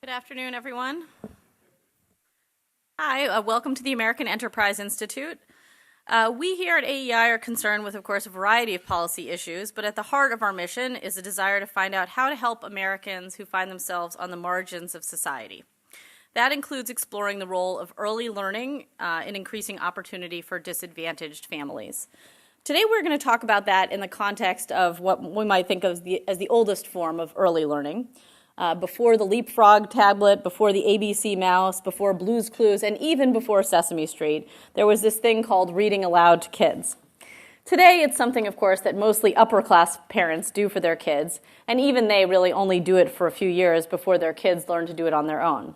Good afternoon, everyone. Hi, welcome to the American Enterprise Institute. We here at AEI are concerned with, of course, a variety of policy issues, but at the heart of our mission is a desire to find out how to help Americans who find themselves on the margins of society. That includes exploring the role of early learning in increasing opportunity for disadvantaged families. Today we're going to talk about that in the context of what we might think of as the oldest form of early learning. Before the leapfrog tablet, before the ABC mouse, before Blue's Clues, and even before Sesame Street, there was this thing called reading aloud to kids. Today, it's something, of course, that mostly upper-class parents do for their kids, and even they really only do it for a few years before their kids learn to do it on their own.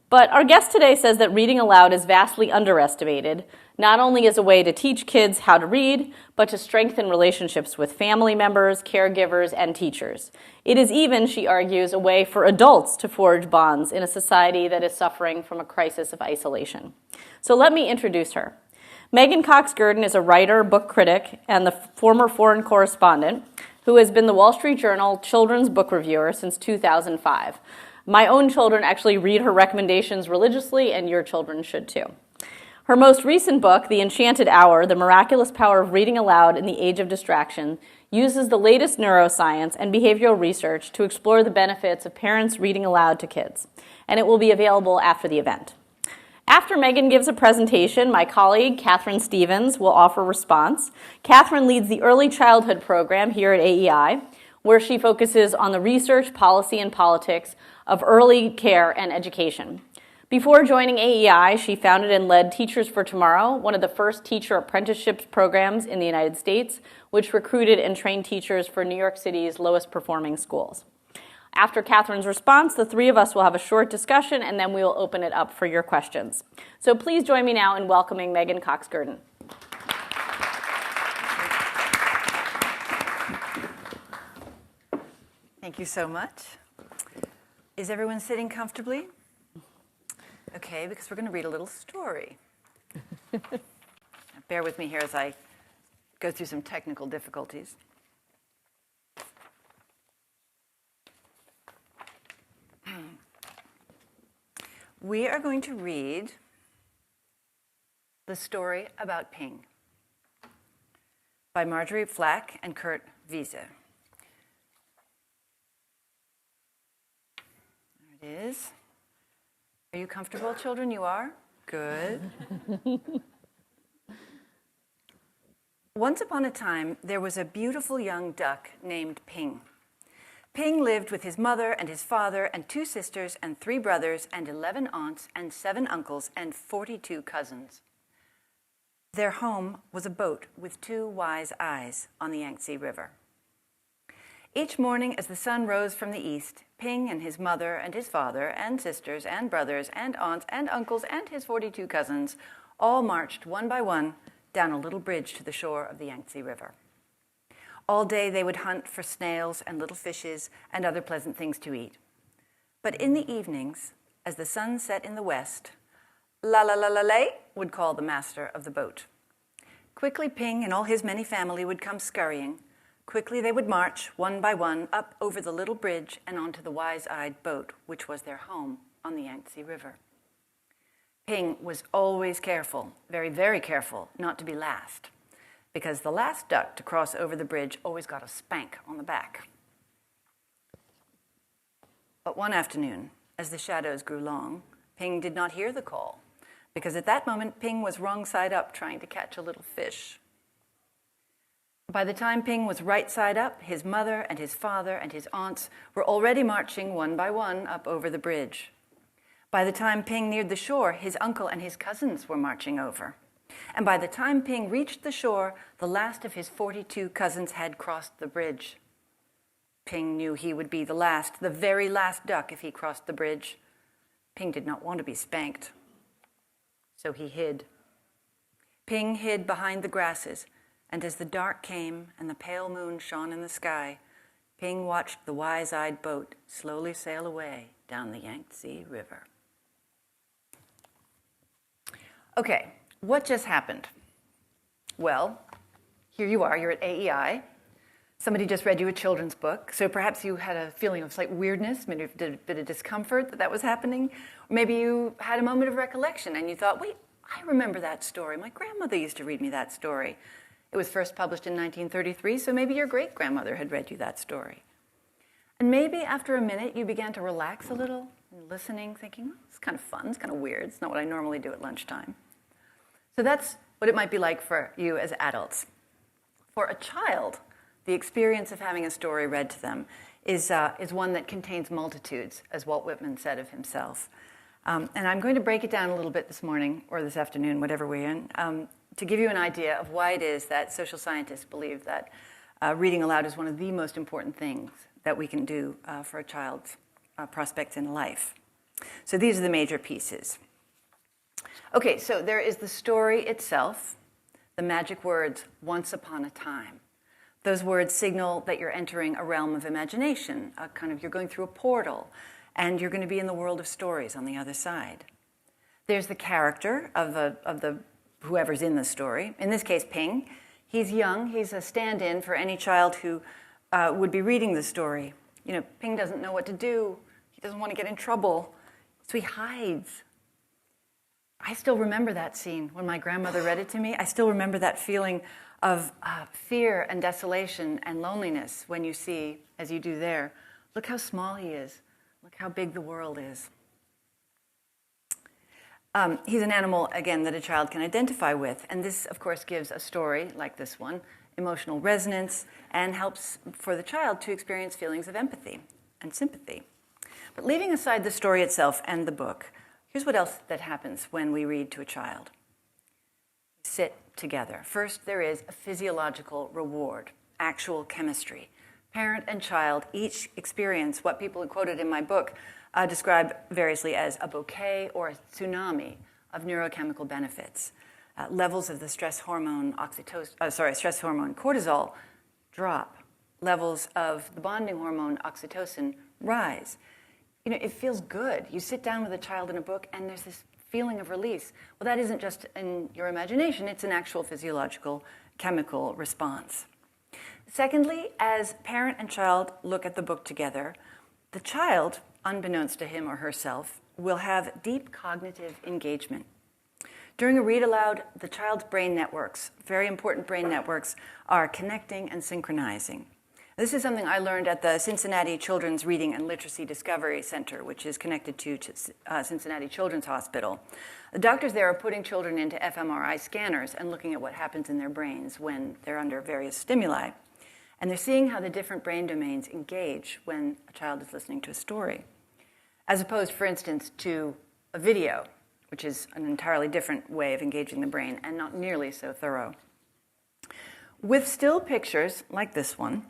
But our guest today says that reading aloud is vastly underestimated, not only as a way to teach kids how to read, but to strengthen relationships with family members, caregivers, and teachers. It is even, she argues, a way for adults to forge bonds in a society that is suffering from a crisis of isolation. So let me introduce her. Meghan Cox Gurdon is a writer, book critic, and the former foreign correspondent who has been the Wall Street Journal children's book reviewer since 2005. My own children actually read her recommendations religiously, and your children should too. Her most recent book, The Enchanted Hour, The Miraculous Power of Reading Aloud in the Age of Distraction, uses the latest neuroscience and behavioral research to explore the benefits of parents reading aloud to kids, and it will be available after the event. After Meghan gives a presentation, my colleague, Catherine Stevens, will offer a response. Catherine leads the Early Childhood Program here at AEI, where she focuses on the research, policy, and politics of early care and education. Before joining AEI, she founded and led Teachers for Tomorrow, one of the first teacher apprenticeship programs in the United States, which recruited and trained teachers for New York City's lowest performing schools. After Catherine's response, the three of us will have a short discussion, and then we will open it up for your questions. So please join me now in welcoming Meghan Cox Gurdon. Thank you so much. Is everyone sitting comfortably? Okay, because we're going to read a little story. Bear with me here as I go through some technical difficulties. We are going to read The Story About Ping by Marjorie Flack and Kurt Wiese. There it is. Are you comfortable, children? You are? Good. Once upon a time, there was a beautiful young duck named Ping. Ping lived with his mother and his father and 2 sisters and 3 brothers and 11 aunts and 7 uncles and 42 cousins. Their home was a boat with 2 wise eyes on the Yangtze River. Each morning as the sun rose from the east, Ping and his mother and his father and sisters and brothers and aunts and uncles and his 42 cousins all marched one by one down a little bridge to the shore of the Yangtze River. All day they would hunt for snails and little fishes and other pleasant things to eat. But in the evenings, as the sun set in the west, la la la la lay would call the master of the boat. Quickly Ping and all his many family would come scurrying. Quickly they would march, one by one, up over the little bridge and onto the wise-eyed boat, which was their home on the Yangtze River. Ping was always careful, very, very careful, not to be last, because the last duck to cross over the bridge always got a spank on the back. But one afternoon, as the shadows grew long, Ping did not hear the call, because at that moment Ping was wrong side up trying to catch a little fish. By the time Ping was right side up, his mother and his father and his aunts were already marching one by one up over the bridge. By the time Ping neared the shore, his uncle and his cousins were marching over. And by the time Ping reached the shore, the last of his 42 cousins had crossed the bridge. Ping knew he would be the very last duck if he crossed the bridge. Ping did not want to be spanked. So he hid. Ping hid behind the grasses, and as the dark came and the pale moon shone in the sky, Ping watched the wise-eyed boat slowly sail away down the Yangtze River. Okay, what just happened? Well, here you are, you're at AEI. Somebody just read you a children's book, so perhaps you had a feeling of slight weirdness, maybe a bit of discomfort that was happening. Or maybe you had a moment of recollection and you thought, wait, I remember that story. My grandmother used to read me that story. It was first published in 1933, so maybe your great-grandmother had read you that story. And maybe after a minute you began to relax a little, listening, thinking, it's kind of fun, it's kind of weird, it's not what I normally do at lunchtime. So that's what it might be like for you as adults. For a child, the experience of having a story read to them is one that contains multitudes, as Walt Whitman said of himself. And I'm going to break it down a little bit this morning, or this afternoon, whatever we're in, to give you an idea of why it is that social scientists believe that reading aloud is one of the most important things that we can do for a child's prospects in life. So these are the major pieces. Okay, so there is the story itself, the magic words, once upon a time. Those words signal that you're entering a realm of imagination, you're going through a portal, and you're going to be in the world of stories on the other side. There's the character of the whoever's in the story. In this case, Ping. He's young. He's a stand-in for any child who would be reading the story. You know, Ping doesn't know what to do. He doesn't want to get in trouble, so he hides. I still remember that scene when my grandmother read it to me. I still remember that feeling of fear and desolation and loneliness when you see, as you do there, look how small he is. Look how big the world is. He's an animal, again, that a child can identify with. And this, of course, gives a story like this one emotional resonance and helps for the child to experience feelings of empathy and sympathy. But leaving aside the story itself and the book, here's what else that happens when we read to a child. Sit together. First, there is a physiological reward, actual chemistry. Parent and child each experience what people quoted in my book describe variously as a bouquet or a tsunami of neurochemical benefits. Levels of the stress hormone cortisol drop. Levels of the bonding hormone oxytocin rise. You know, it feels good. You sit down with a child in a book and there's this feeling of release. Well, that isn't just in your imagination, it's an actual physiological chemical response. Secondly, as parent and child look at the book together, the child, unbeknownst to him or herself, will have deep cognitive engagement. During a read aloud, the child's brain networks, very important brain networks, are connecting and synchronizing. This is something I learned at the Cincinnati Children's Reading and Literacy Discovery Center, which is connected to Cincinnati Children's Hospital. The doctors there are putting children into fMRI scanners and looking at what happens in their brains when they're under various stimuli. And they're seeing how the different brain domains engage when a child is listening to a story, as opposed, for instance, to a video, which is an entirely different way of engaging the brain and not nearly so thorough. With still pictures like this one,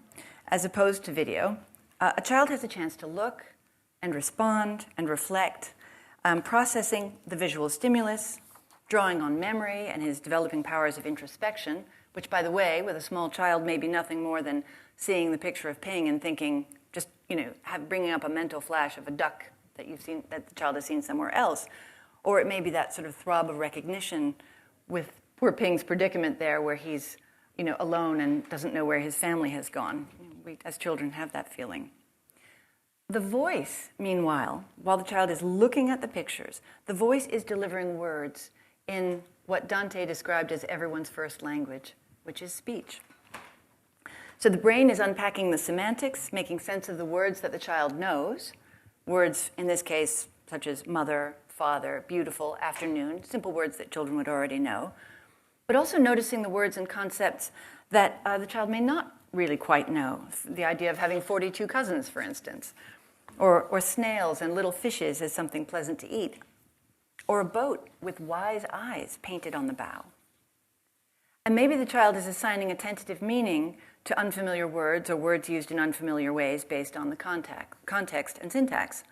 as opposed to video, a child has a chance to look and respond and reflect, processing the visual stimulus, drawing on memory and his developing powers of introspection, which, by the way, with a small child may be nothing more than seeing the picture of Ping and thinking, just, bringing up a mental flash of a duck that that the child has seen somewhere else. Or it may be that sort of throb of recognition with poor Ping's predicament there where he's alone and doesn't know where his family has gone. We, as children, have that feeling. The voice, meanwhile, while the child is looking at the pictures, the voice is delivering words in what Dante described as everyone's first language, which is speech. So the brain is unpacking the semantics, making sense of the words that the child knows, words, in this case, such as mother, father, beautiful, afternoon, simple words that children would already know, but also noticing the words and concepts that the child may not really quite know. The idea of having 42 cousins, for instance, or snails and little fishes as something pleasant to eat, or a boat with wise eyes painted on the bow. And maybe the child is assigning a tentative meaning to unfamiliar words or words used in unfamiliar ways based on the context and syntax.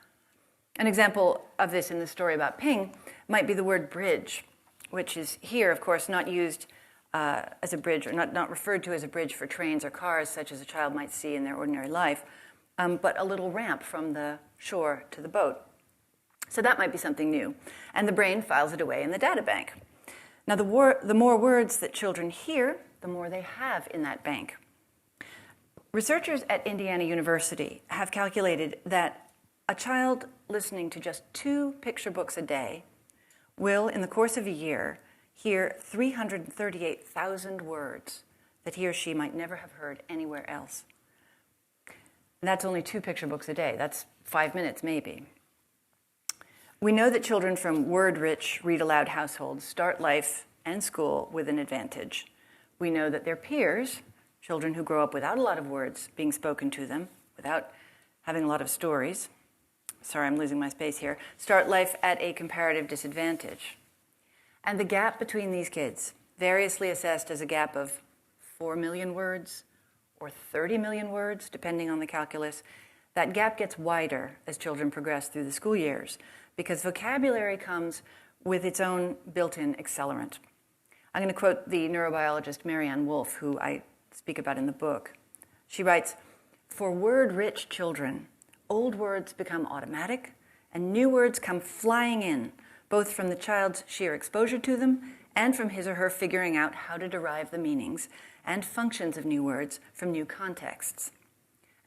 An example of this in the story about Ping might be the word bridge, which is here, of course, not used as a bridge, or not referred to as a bridge for trains or cars, such as a child might see in their ordinary life, but a little ramp from the shore to the boat. So that might be something new. And the brain files it away in the data bank. Now, the more words that children hear, the more they have in that bank. Researchers at Indiana University have calculated that a child listening to just 2 picture books a day will, in the course of a year, hear 338,000 words that he or she might never have heard anywhere else. And that's only 2 picture books a day. That's 5 minutes, maybe. We know that children from word-rich, read-aloud households start life and school with an advantage. We know that their peers, children who grow up without a lot of words being spoken to them, without having a lot of stories, sorry, I'm losing my space here, start life at a comparative disadvantage. And the gap between these kids, variously assessed as a gap of 4 million words or 30 million words, depending on the calculus, that gap gets wider as children progress through the school years because vocabulary comes with its own built-in accelerant. I'm going to quote the neurobiologist Marianne Wolf, who I speak about in the book. She writes, "For word-rich children, old words become automatic, and new words come flying in, both from the child's sheer exposure to them and from his or her figuring out how to derive the meanings and functions of new words from new contexts.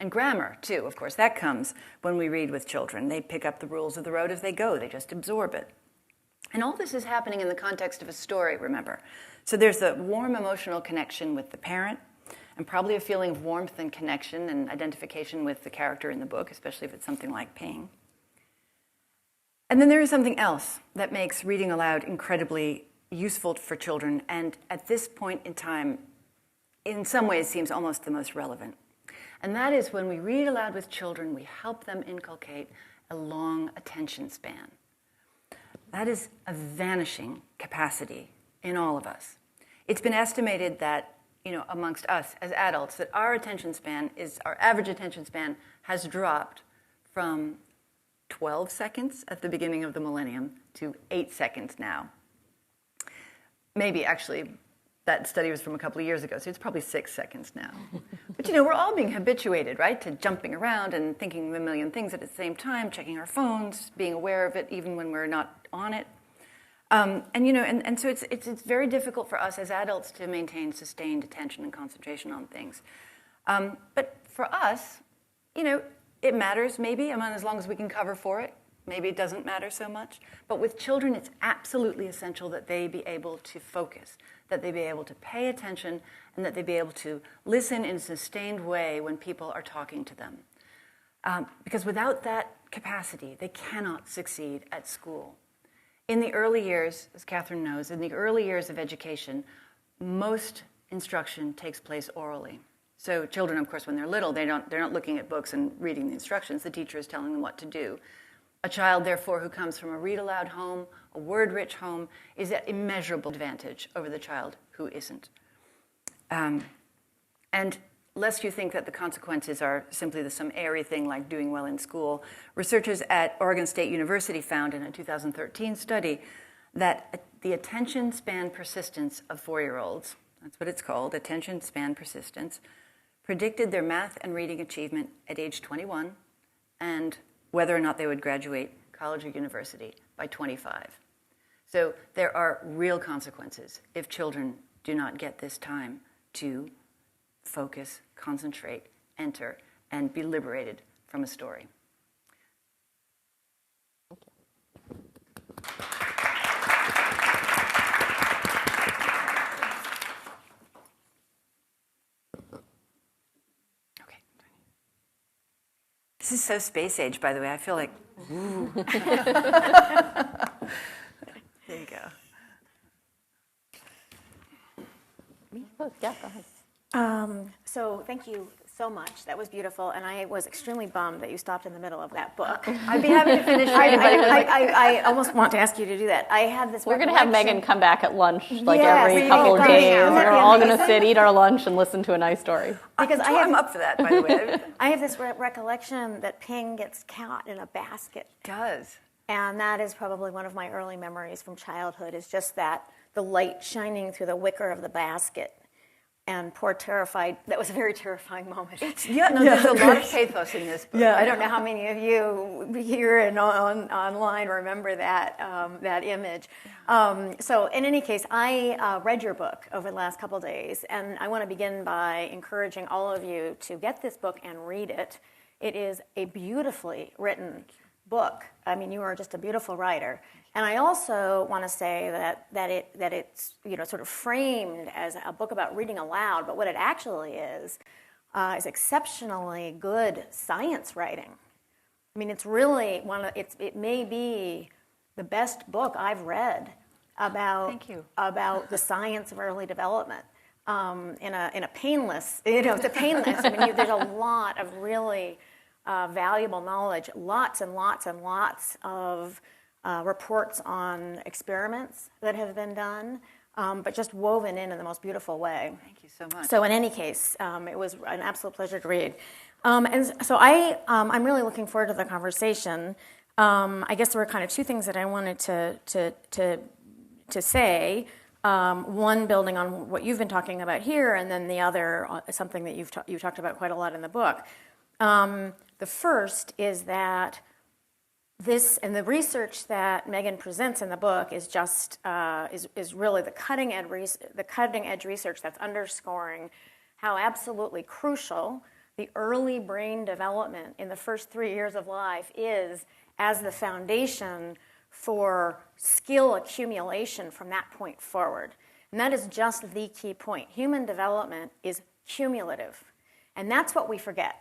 And grammar, too, of course, that comes when we read with children. They pick up the rules of the road as they go. They just absorb it. And all this is happening in the context of a story, remember. So there's a warm emotional connection with the parent, and probably a feeling of warmth and connection and identification with the character in the book, especially if it's something like Ping. And then there is something else that makes reading aloud incredibly useful for children, and at this point in time, in some ways seems almost the most relevant. And that is when we read aloud with children, we help them inculcate a long attention span. That is a vanishing capacity in all of us. It's been estimated that, amongst us as adults, that our average attention span has dropped from 12 seconds at the beginning of the millennium to 8 seconds now. Maybe, actually, that study was from a couple of years ago, so it's probably 6 seconds now. But, we're all being habituated, right, to jumping around and thinking a million things at the same time, checking our phones, being aware of it even when we're not on it. So it's very difficult for us as adults to maintain sustained attention and concentration on things. But for us, it matters maybe, as long as we can cover for it. Maybe it doesn't matter so much. But with children, it's absolutely essential that they be able to focus, that they be able to pay attention, and that they be able to listen in a sustained way when people are talking to them. Because without that capacity, they cannot succeed at school. In the early years, as Catherine knows, in the early years of education, most instruction takes place orally. So children, of course, when they're little, they're not looking at books and reading the instructions. The teacher is telling them what to do. A child, therefore, who comes from a read-aloud home, a word-rich home, is at immeasurable advantage over the child who isn't. And lest you think that the consequences are simply some airy thing like doing well in school, researchers at Oregon State University found in a 2013 study that the attention span persistence of 4-year-olds, that's what it's called, attention span persistence, predicted their math and reading achievement at age 21 and whether or not they would graduate college or university by 25. So there are real consequences if children do not get this time to focus, concentrate, enter, and be liberated from a story. Okay. This is so space age, by the way. I feel like, ooh. There you go. Yeah, go ahead. So thank you so much. That was beautiful, and I was extremely bummed that you stopped in the middle of that book. I'd be happy to finish. I almost want to ask you to do that. I had this. We're going to have Meghan come back at lunch, Yes, every couple of days. Isn't that We're all going to amazing? sit, eat our lunch, and listen to a nice story. Because I'm up for that, by the way. I have this recollection that Ping gets caught in a basket. It does. And that is probably one of my early memories from childhood, is just that, the light shining through the wicker of the basket. and poor terrified. That was a very terrifying moment. There's a lot of pathos in this book. Yeah, I don't know how many of you here and online remember that that image. So in any case, I read your book over the last couple days, and I want to begin by encouraging all of you to get this book and read it. It is a beautifully written book. I mean, you are just a beautiful writer. And I also want to say that it's sort of framed as a book about reading aloud, but what it actually is exceptionally good science writing. I mean, it's really it may be the best book I've read about the science of early development in a painless. It's a painless. I mean, there's a lot of really valuable knowledge, lots and lots and lots of reports on experiments that have been done, but just woven in the most beautiful way. Thank you so much. So in any case, it was an absolute pleasure to read. And so I'm really looking forward to the conversation. I guess there were kind of two things that I wanted to say. One, building on what you've been talking about here, and then the other, something that you've talked about quite a lot in the book. The first is that this, and the research that Meghan presents in the book is just is really the cutting edge research that's underscoring how absolutely crucial the early brain development in the first 3 years of life is as the foundation for skill accumulation from that point forward. And that is just the key point. Human development is cumulative, and that's what we forget.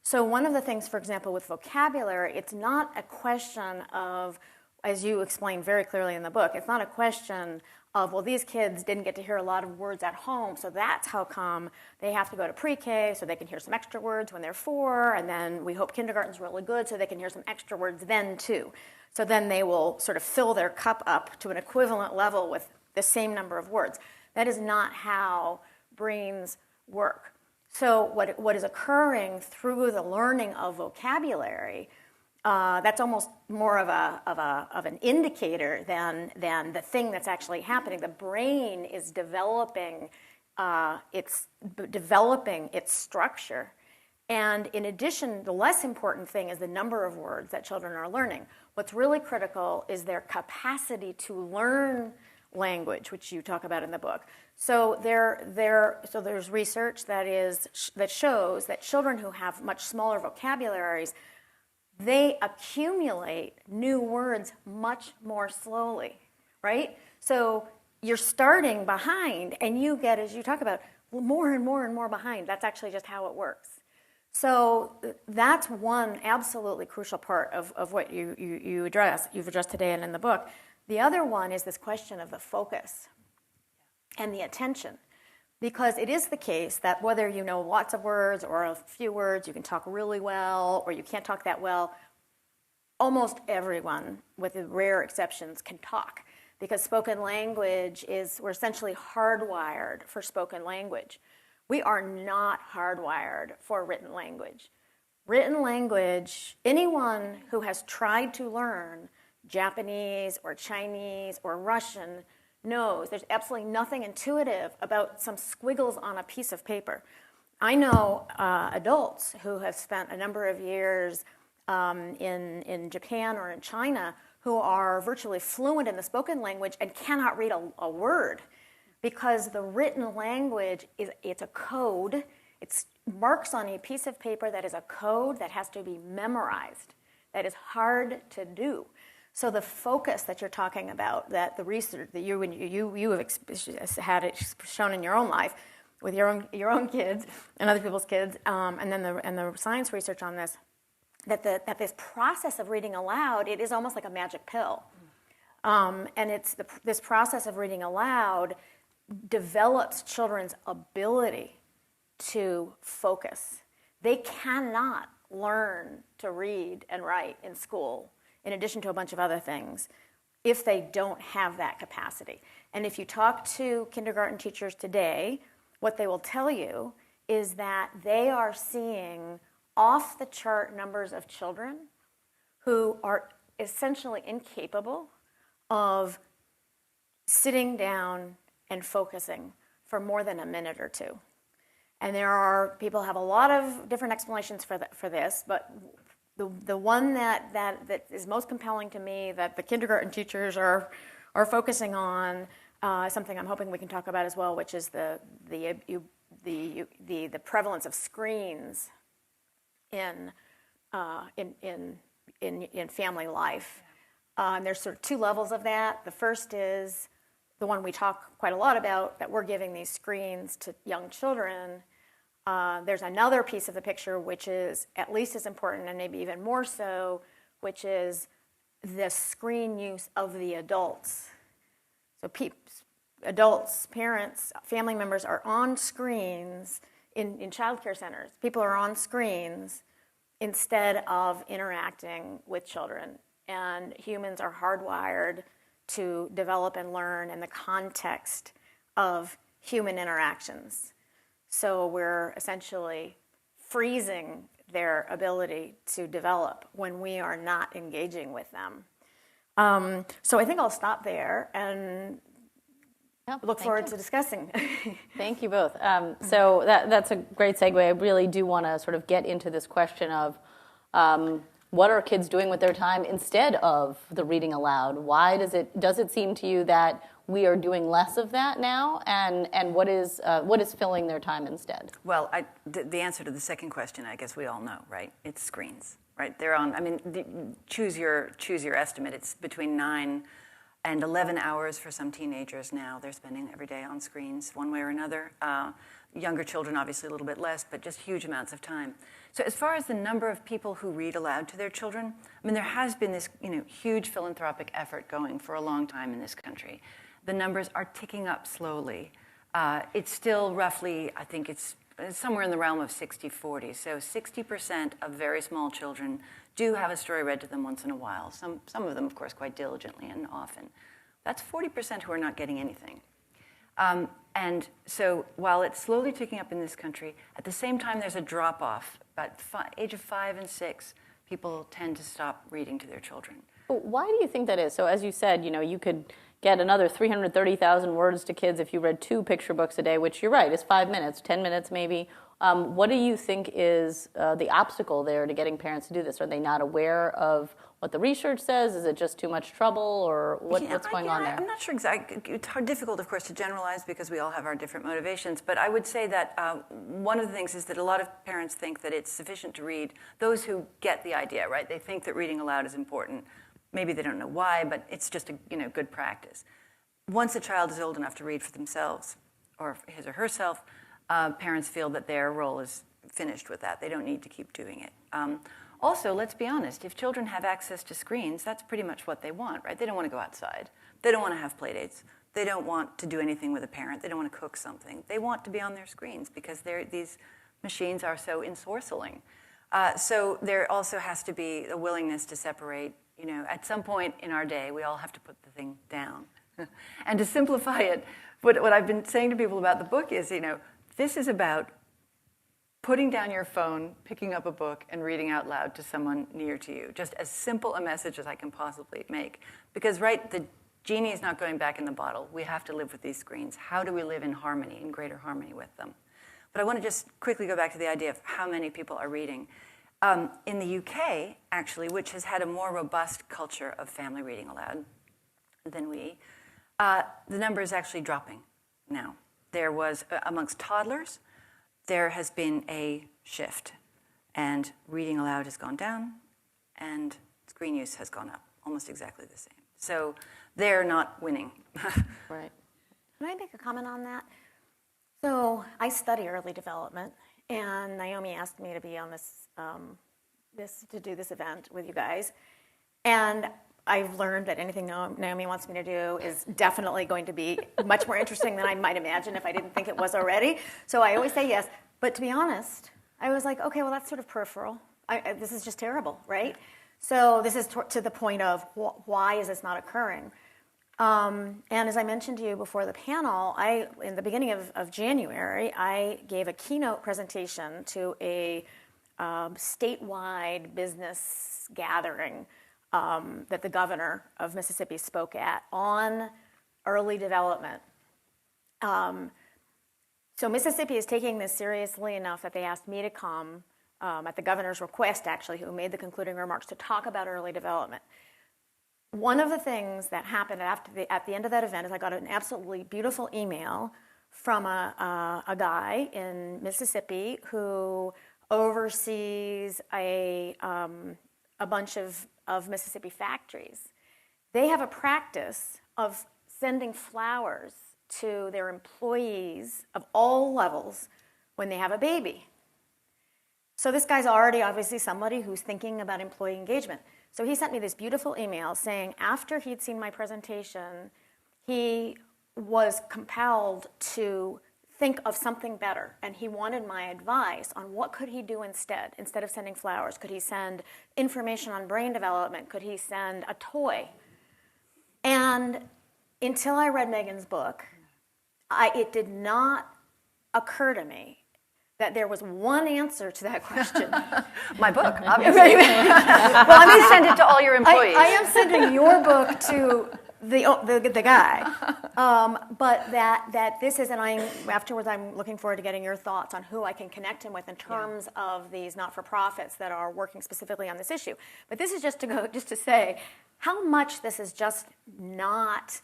So one of the things, for example, with vocabulary, it's not a question of, as you explained very clearly in the book, it's not a question of, well, these kids didn't get to hear a lot of words at home, so that's how come they have to go to pre-K so they can hear some extra words when they're 4, and then we hope kindergarten's really good so they can hear some extra words then too. So then they will sort of fill their cup up to an equivalent level with the same number of words. That is not how brains work. So what is occurring through the learning of vocabulary, that's almost more of an indicator than the thing that's actually happening. The brain is developing its structure, and in addition, the less important thing is the number of words that children are learning. What's really critical is their capacity to learn language, which you talk about in the book. So there's research that shows that children who have much smaller vocabularies, they accumulate new words much more slowly, right? So you're starting behind, and you get, as you talk about, more and more and more behind. That's actually just how it works. So that's one absolutely crucial part of what you've addressed today and in the book. The other one is this question of the focus and the attention, because it is the case that whether you know lots of words or a few words, you can talk really well or you can't talk that well, almost everyone, with rare exceptions, can talk, because spoken language we're essentially hardwired for spoken language. We are not hardwired for written language. Written language, anyone who has tried to learn Japanese or Chinese or Russian knows there's absolutely nothing intuitive about some squiggles on a piece of paper. I know adults who have spent a number of years in Japan or in China who are virtually fluent in the spoken language and cannot read a word, because the written language it's a code. It's marks on a piece of paper that is a code that has to be memorized, that is hard to do. So the focus that you're talking about, that the research that you have had it shown in your own life with your own kids and other people's kids, and then the science research on this, that this process of reading aloud, it is almost like a magic pill, and it's this process of reading aloud develops children's ability to focus. They cannot learn to read and write in school, in addition to a bunch of other things, if they don't have that capacity. And if you talk to kindergarten teachers today, what they will tell you is that they are seeing off-the-chart numbers of children who are essentially incapable of sitting down and focusing for more than a minute or two. And people have a lot of different explanations for this, but the one that is most compelling to me, that the kindergarten teachers are focusing on, something I'm hoping we can talk about as well, which is the prevalence of screens in family life. And there's sort of two levels of that. The first is the one we talk quite a lot about, that we're giving these screens to young children. There's another piece of the picture which is at least as important, and maybe even more so, which is the screen use of the adults. So adults, parents, family members are on screens in child care centers. People are on screens instead of interacting with children. And humans are hardwired to develop and learn in the context of human interactions. So we're essentially freezing their ability to develop when we are not engaging with them. So I think I'll stop there and look forward to discussing. Thank you both. So that's a great segue. I really do want to sort of get into this question of what are kids doing with their time instead of the reading aloud? Why does it seem to you that we are doing less of that now, and what is filling their time instead? Well, the answer to the second question, I guess we all know, right? It's screens, right? They're on. I mean, choose your estimate. It's between 9 and 11 hours for some teenagers now. They're spending every day on screens, one way or another. Younger children, obviously, a little bit less, but just huge amounts of time. So, as far as the number of people who read aloud to their children, I mean, there has been this, huge philanthropic effort going for a long time in this country. The numbers are ticking up slowly. It's still roughly, I think it's somewhere in the realm of 60-40. So 60% of very small children do have a story read to them once in a while. Some of them, of course, quite diligently and often. That's 40% who are not getting anything. And so while it's slowly ticking up in this country, at the same time there's a drop-off. About age of 5 and 6, people tend to stop reading to their children. Why do you think that is? So as you said, you could get another 330,000 words to kids if you read 2 picture books a day, which you're right, is 5 minutes, 10 minutes maybe. What do you think is the obstacle there to getting parents to do this? Are they not aware of what the research says? Is it just too much trouble, or what's going on there? I'm not sure exactly. It's difficult, of course, to generalize because we all have our different motivations. But I would say that one of the things is that a lot of parents think that it's sufficient to read. Those who get the idea, right? They think that reading aloud is important. Maybe they don't know why, but it's just a good practice. Once a child is old enough to read for themselves, or his or herself, parents feel that their role is finished with that. They don't need to keep doing it. Also, let's be honest, if children have access to screens, that's pretty much what they want, right? They don't want to go outside. They don't want to have play dates. They don't want to do anything with a parent. They don't want to cook something. They want to be on their screens because these machines are so ensorceling. So there also has to be a willingness to separate. At some point in our day, we all have to put the thing down. And to simplify it, what I've been saying to people about the book is, this is about putting down your phone, picking up a book, and reading out loud to someone near to you. Just as simple a message as I can possibly make. Because, right, the genie is not going back in the bottle. We have to live with these screens. How do we live in harmony, in greater harmony with them? But I want to just quickly go back to the idea of how many people are reading. In the UK, actually, which has had a more robust culture of family reading aloud than we, the number is actually dropping now. There was, amongst toddlers, there has been a shift, and reading aloud has gone down, and screen use has gone up, almost exactly the same. So they're not winning. Right. Can I make a comment on that? So I study early development, and Naomi asked me to be on to do this event with you guys, and I've learned that anything Naomi wants me to do is definitely going to be much more interesting than I might imagine if I didn't think it was already. So I always say yes. But to be honest, I was like, okay, well, that's sort of peripheral. This is just terrible, right? So this is to the point of why is this not occurring? And as I mentioned to you before the panel, in the beginning of January, I gave a keynote presentation to a statewide business gathering that the governor of Mississippi spoke at on early development. So Mississippi is taking this seriously enough that they asked me to come at the governor's request, actually, who made the concluding remarks, to talk about early development. One of the things that happened at the end of that event is I got an absolutely beautiful email from a guy in Mississippi who oversees a bunch of Mississippi factories. They have a practice of sending flowers to their employees of all levels when they have a baby. So this guy's already obviously somebody who's thinking about employee engagement. So he sent me this beautiful email saying after he'd seen my presentation, he was compelled to think of something better, and he wanted my advice on what could he do instead of sending flowers. Could he send information on brain development? Could he send a toy? And until I read Meghan's book, it did not occur to me that there was one answer to that question. My book, obviously. Well, I'm going to send it to all your employees. I am sending your book to the guy, but that this is, and afterwards I'm looking forward to getting your thoughts on who I can connect him with in terms of these not-for-profits that are working specifically on this issue. But this is just to say how much this is just not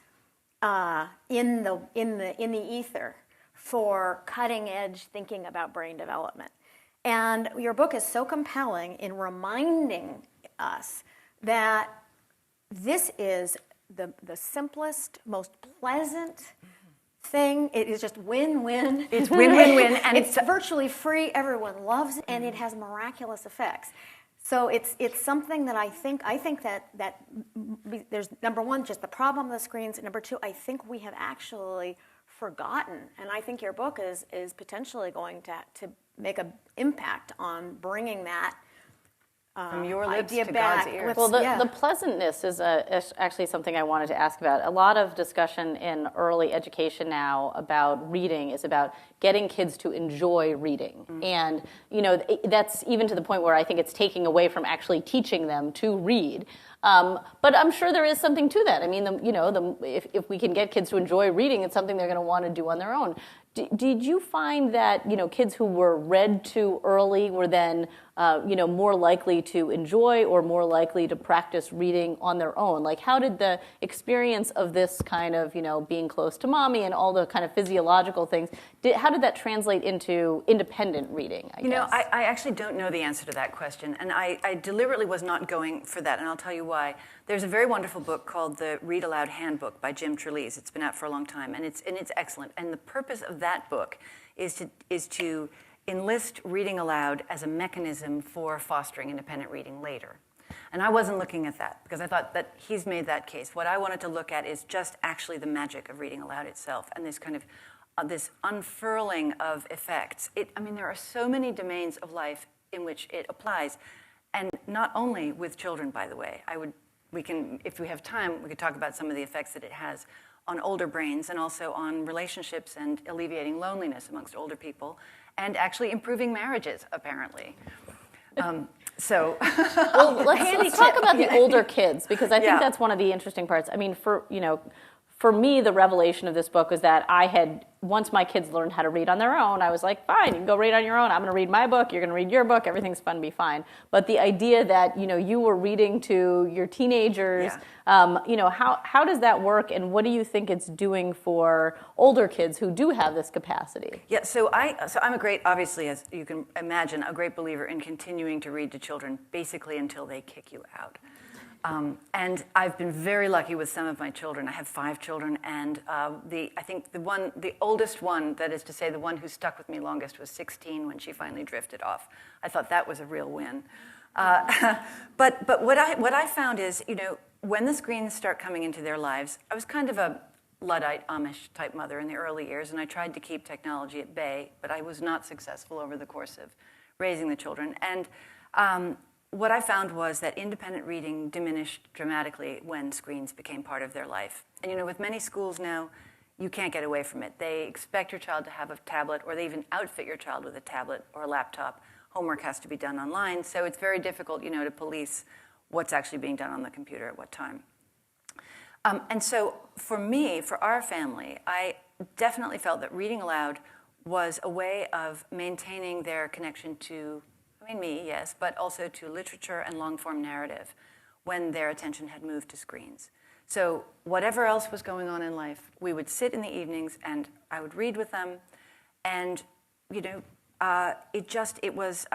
in the ether for cutting-edge thinking about brain development. And your book is so compelling in reminding us that this is the simplest, most pleasant thing. It is just win-win. It's win-win-win. And it's virtually free. Everyone loves it, and it has miraculous effects. So it's something that I think that there's, number one, just the problem of the screens, and number two, I think we have actually forgotten, and I think your book is potentially going to make an impact on bringing that from your lips idea to back. God's ears. Well, the pleasantness is actually something I wanted to ask about. A lot of discussion in early education now about reading is about getting kids to enjoy reading. Mm-hmm. And, that's even to the point where I think it's taking away from actually teaching them to read. But I'm sure there is something to that. I mean, if we can get kids to enjoy reading, it's something they're going to want to do on their own. Did you find that kids who were read to early were then more likely to enjoy or more likely to practice reading on their own? Like, how did the experience of this kind of being close to mommy and all the kind of physiological things, how did that translate into independent reading? I guess? I actually don't know the answer to that question, and I deliberately was not going for that, and I'll tell you why. There's a very wonderful book called the Read Aloud Handbook by Jim Trelease. It's been out for a long time, and it's excellent. And the purpose of that book is to enlist reading aloud as a mechanism for fostering independent reading later. And I wasn't looking at that because I thought that he's made that case. What I wanted to look at is just actually the magic of reading aloud itself and this kind of this unfurling of effects. There are so many domains of life in which it applies, and not only with children, by the way. We can, if we have time, we could talk about some of the effects that it has on older brains and also on relationships and alleviating loneliness amongst older people and actually improving marriages, apparently. Well, let's talk about the older kids, because I think that's one of the interesting parts. I mean, for me, the revelation of this book was that once my kids learned how to read on their own, I was like, fine, you can go read on your own. I'm going to read my book. You're going to read your book. Everything's fun, be fine. But the idea that, you were reading to your teenagers, how does that work, and what do you think it's doing for older kids who do have this capacity? Yeah, so I'm obviously, as you can imagine, a great believer in continuing to read to children basically until they kick you out. And I've been very lucky with some of my children. I have 5 children, and I think the oldest one, that is to say, the one who stuck with me longest, was 16 when she finally drifted off. I thought that was a real win. But what I found is, when the screens start coming into their lives, I was kind of a Luddite Amish type mother in the early years, and I tried to keep technology at bay, but I was not successful over the course of raising the children. And what I found was that independent reading diminished dramatically when screens became part of their life. And with many schools now, you can't get away from it. They expect your child to have a tablet, or they even outfit your child with a tablet or a laptop. Homework has to be done online, so it's very difficult, to police what's actually being done on the computer at what time. And so for me, for our family, I definitely felt that reading aloud was a way of maintaining their connection to, me, yes, but also to literature and long-form narrative when their attention had moved to screens. So whatever else was going on in life, we would sit in the evenings and I would read with them. And, it was,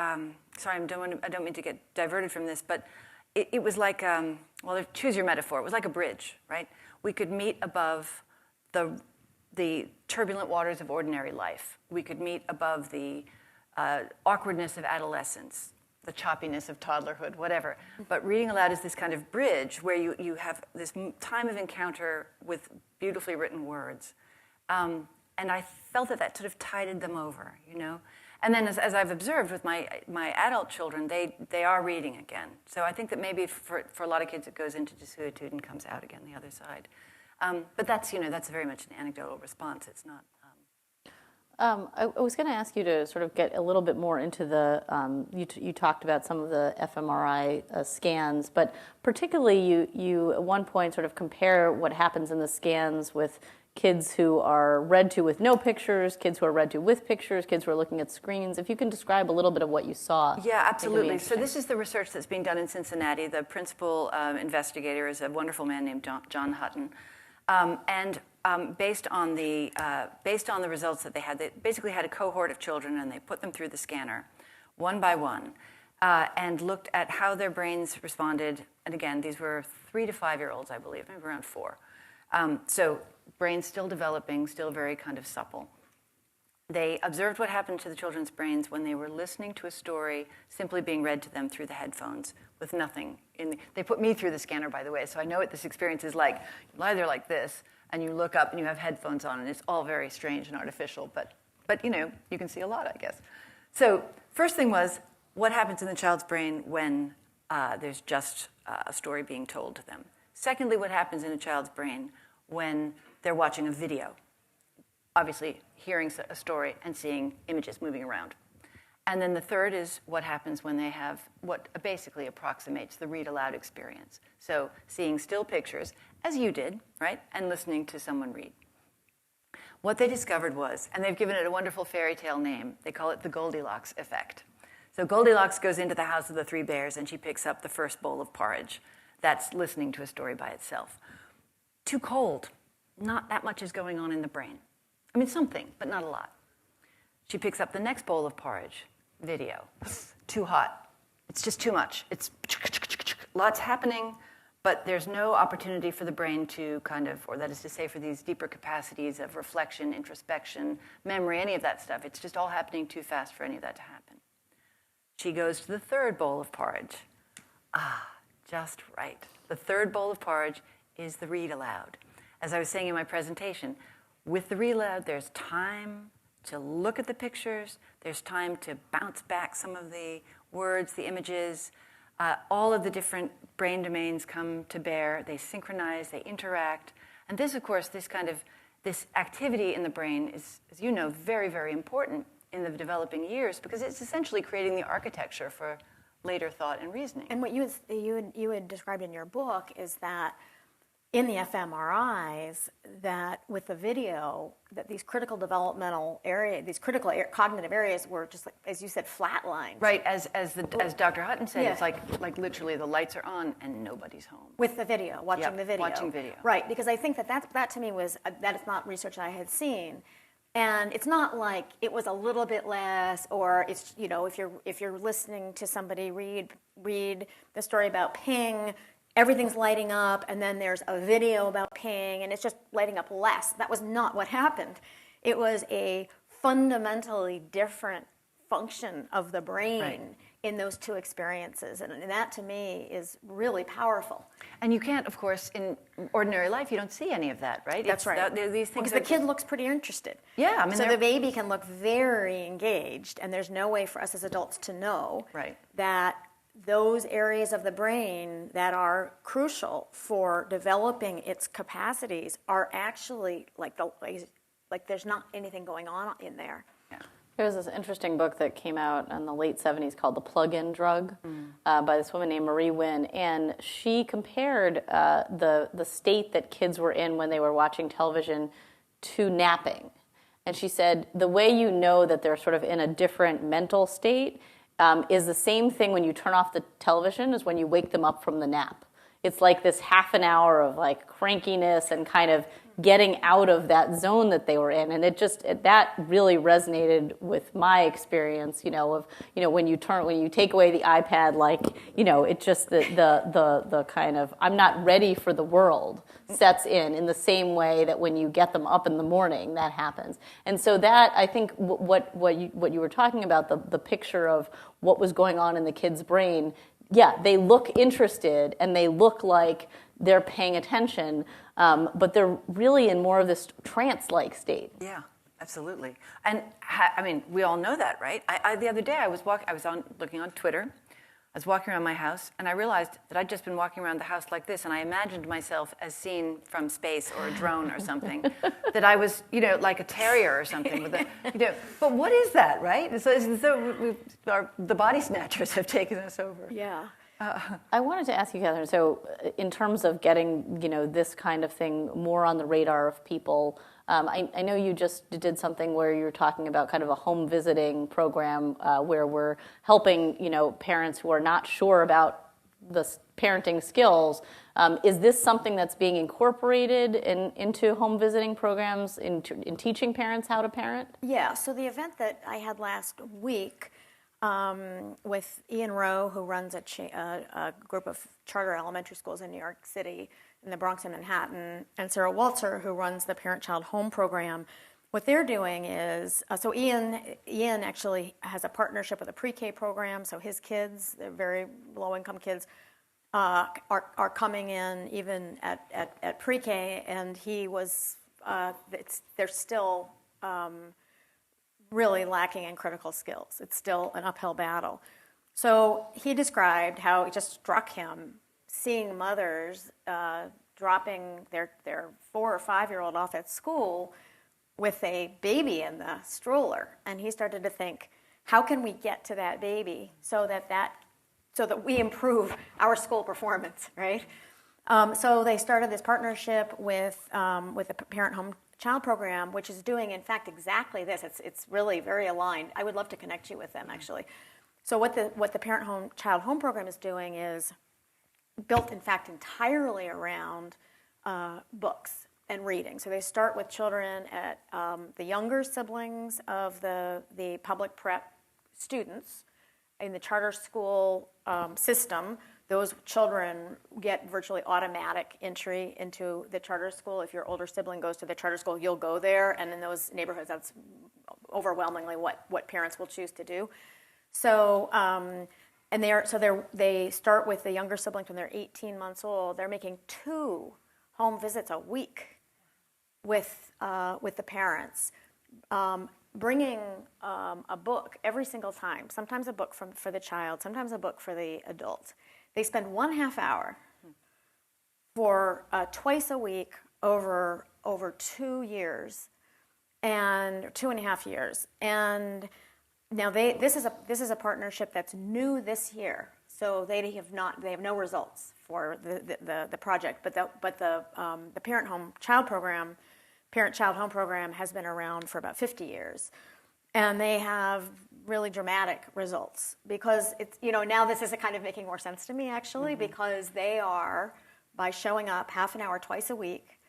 sorry, I don't mean to get diverted from this, but it was like, choose your metaphor. It was like a bridge, right? We could meet above the turbulent waters of ordinary life. We could meet above the awkwardness of adolescence, the choppiness of toddlerhood, whatever. But reading aloud is this kind of bridge where you have this time of encounter with beautifully written words. And I felt that sort of tided them over, And then as I've observed with my adult children, they are reading again. So I think that maybe for a lot of kids it goes into desuetude and comes out again the other side. But that's very much an anecdotal response. It's not. I was going to ask you to sort of get a little bit more into the. You talked about some of the fMRI scans, but particularly you at one point sort of compare what happens in the scans with kids who are read to with no pictures, kids who are read to with pictures, kids who are looking at screens. If you can describe a little bit of what you saw. Yeah, absolutely. So this is the research that's being done in Cincinnati. The principal investigator is a wonderful man named John Hutton. Based on the results that they had, they basically had a cohort of children and they put them through the scanner, one by one, and looked at how their brains responded. And again, these were 3 to 5-year-olds, I believe, maybe around 4. So brains still developing, still very kind of supple. They observed what happened to the children's brains when they were listening to a story simply being read to them through the headphones with nothing in they put me through the scanner, by the way, so I know what this experience is like. You lie there like this, and you look up and you have headphones on, and it's all very strange and artificial, but you can see a lot, I guess. So first thing was, what happens in the child's brain when there's just a story being told to them? Secondly, what happens in a child's brain when they're watching a video? Obviously, hearing a story and seeing images moving around. And then the third is what happens when they have what basically approximates the read aloud experience. So seeing still pictures, as you did, right, and listening to someone read. What they discovered was, and they've given it a wonderful fairy tale name, they call it the Goldilocks effect. So Goldilocks goes into the house of the 3 bears and she picks up the first bowl of porridge. That's listening to a story by itself. Too cold. Not that much is going on in the brain. I mean, something, but not a lot. She picks up the next bowl of porridge. Video. Too hot. It's just too much. It's lots happening, but there's no opportunity for the brain to kind of, or that is to say for these deeper capacities of reflection, introspection, memory, any of that stuff. It's just all happening too fast for any of that to happen. She goes to the third bowl of porridge. Just right. The third bowl of porridge is the read aloud. As I was saying in my presentation, with the read aloud, there's time to look at the pictures. There's time to bounce back some of the words, the images. All of the different brain domains come to bear. They synchronize, they interact. And this, of course, this activity in the brain is, as you know, very, very important in the developing years because it's essentially creating the architecture for later thought and reasoning. And what you had described in your book is that in the fMRIs, that with the video, that these critical developmental areas, these critical cognitive areas were just, like, as you said, flatlined. Right, as Dr. Hutton said, yeah. It's like literally the lights are on and nobody's home. With the video, watching the video. Watching video. Right, because I think that to me was, that is not research I had seen. And it's not like it was a little bit less, or it's, if you're listening to somebody read the story about Ping, everything's lighting up, and then there's a video about Ping, and it's just lighting up less. That was not what happened. It was a fundamentally different function of the brain in those two experiences, and that to me is really powerful. And you can't, of course, in ordinary life, you don't see any of that, right? That's right. These things because the kid looks pretty interested. Yeah, I mean, so the baby can look very engaged, and there's no way for us as adults to know that those areas of the brain that are crucial for developing its capacities are actually like there's not anything going on in there. Yeah. There was this interesting book that came out in the late 70s called The Plug-in Drug by this woman named Marie Wynn, and she compared the state that kids were in when they were watching television to napping. And she said, the way you know that they're sort of in a different mental state is the same thing when you turn off the television as when you wake them up from the nap. It's like this half an hour of like crankiness and kind of getting out of that zone that they were in. And that really resonated with my experience, of, when you take away the iPad, like, it just, the kind of, I'm not ready for the world sets in the same way that when you get them up in the morning, that happens. And so that, I think what you were talking about, the picture of what was going on in the kid's brain, yeah, they look interested and they look like they're paying attention, but they're really in more of this trance-like state. Yeah, absolutely. And we all know that, right? The other day I was looking on Twitter. I was walking around my house, and I realized that I'd just been walking around the house like this, and I imagined myself as seen from space or a drone or something, that I was, like a terrier or something. But what is that, right? So the body snatchers have taken us over. Yeah. I wanted to ask you, Catherine, so in terms of getting, this kind of thing more on the radar of people, I know you just did something where you were talking about kind of a home visiting program where we're helping, parents who are not sure about the parenting skills. Is this something that's being incorporated into home visiting programs, in teaching parents how to parent? Yeah, so the event that I had last week with Ian Rowe, who runs a group of charter elementary schools in New York City, in the Bronx and Manhattan, and Sarah Walter, who runs the Parent-Child Home Program. What they're doing is, so Ian actually has a partnership with a pre-K program, so his kids, they're very low-income kids, are coming in even at pre-K, and he was, they're still really lacking in critical skills. It's still an uphill battle. So he described how it just struck him seeing mothers dropping their 4 or 5-year-old off at school with a baby in the stroller. And he started to think, how can we get to that baby so that we improve our school performance, right? So they started this partnership with the Parent Home Child Program, which is doing, in fact, exactly this. It's really very aligned. I would love to connect you with them, actually. So what the Parent Home Child Home Program is doing is built, in fact, entirely around books and reading. So they start with children at the younger siblings of the public prep students in the charter school system. Those children get virtually automatic entry into the charter school. If your older sibling goes to the charter school, you'll go there. And in those neighborhoods, that's overwhelmingly what parents will choose to do. So, they start with the younger siblings when they're 18 months old. They're making 2 home visits a week with the parents, bringing a book every single time. Sometimes a book for the child, sometimes a book for the adult. They spend 1/2 hour for twice a week over 2 years, and 2.5 years. And now this is a partnership that's new this year. So they have no results for the project, but the Parent-Child Home Program has been around for about 50 years, and they have really dramatic results because it's now this is kind of making more sense to me actually, because they are, by showing up 1/2 hour twice a week,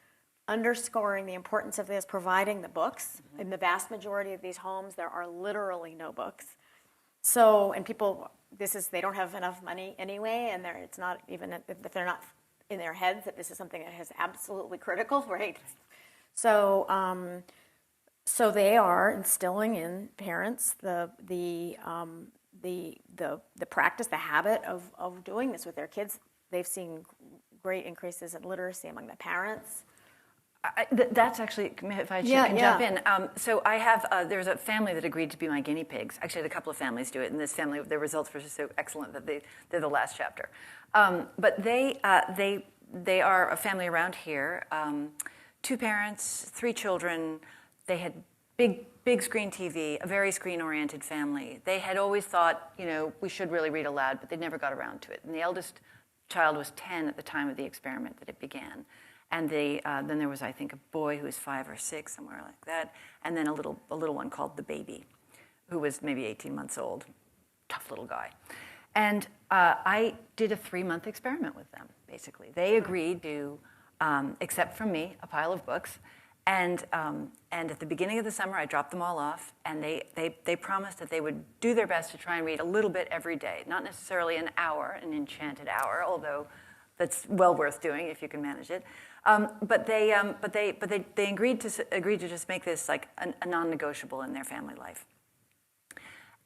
underscoring the importance of this, providing the books. In the vast majority of these homes, there are literally no books. So, and people, they don't have enough money anyway, and it's not even if they're not in their heads that this is something that is absolutely critical, right? So, so they are instilling in parents the practice, the habit of doing this with their kids. They've seen great increases in literacy among the parents. That's actually, if I can jump in. So I have, there's a family that agreed to be my guinea pigs. Actually, I had a couple of families do it, and this family, their results were just so excellent that they're the last chapter. But they are a family around here, 2 parents, 3 children. They had big screen TV, a very screen-oriented family. They had always thought, we should really read aloud, but they never got around to it. And the eldest child was 10 at the time of the experiment that it began. And then there was, I think, a boy who was 5 or 6, somewhere like that, and then a little one called the baby, who was maybe 18 months old, tough little guy. And I did a 3-month experiment with them, basically. They agreed to accept from me a pile of books. And at the beginning of the summer, I dropped them all off, and they promised that they would do their best to try and read a little bit every day. Not necessarily an hour, an enchanted hour, although that's well worth doing if you can manage it. But they agreed to just make this like a non-negotiable in their family life.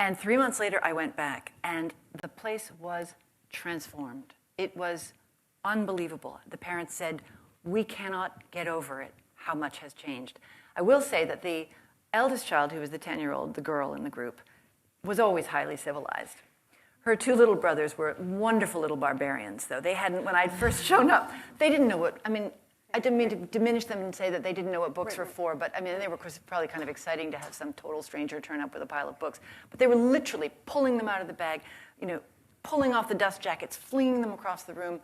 And 3 months later, I went back, and the place was transformed. It was unbelievable. The parents said, "We cannot get over it, how much has changed." I will say that the eldest child, who was the 10-year-old, the girl in the group, was always highly civilized. Her 2 little brothers were wonderful little barbarians, though. They hadn't, when I'd first shown up, they didn't know what, I didn't mean to diminish them and say that they didn't know what books were for, but they were probably kind of exciting to have some total stranger turn up with a pile of books. But they were literally pulling them out of the bag, pulling off the dust jackets, flinging them across the room,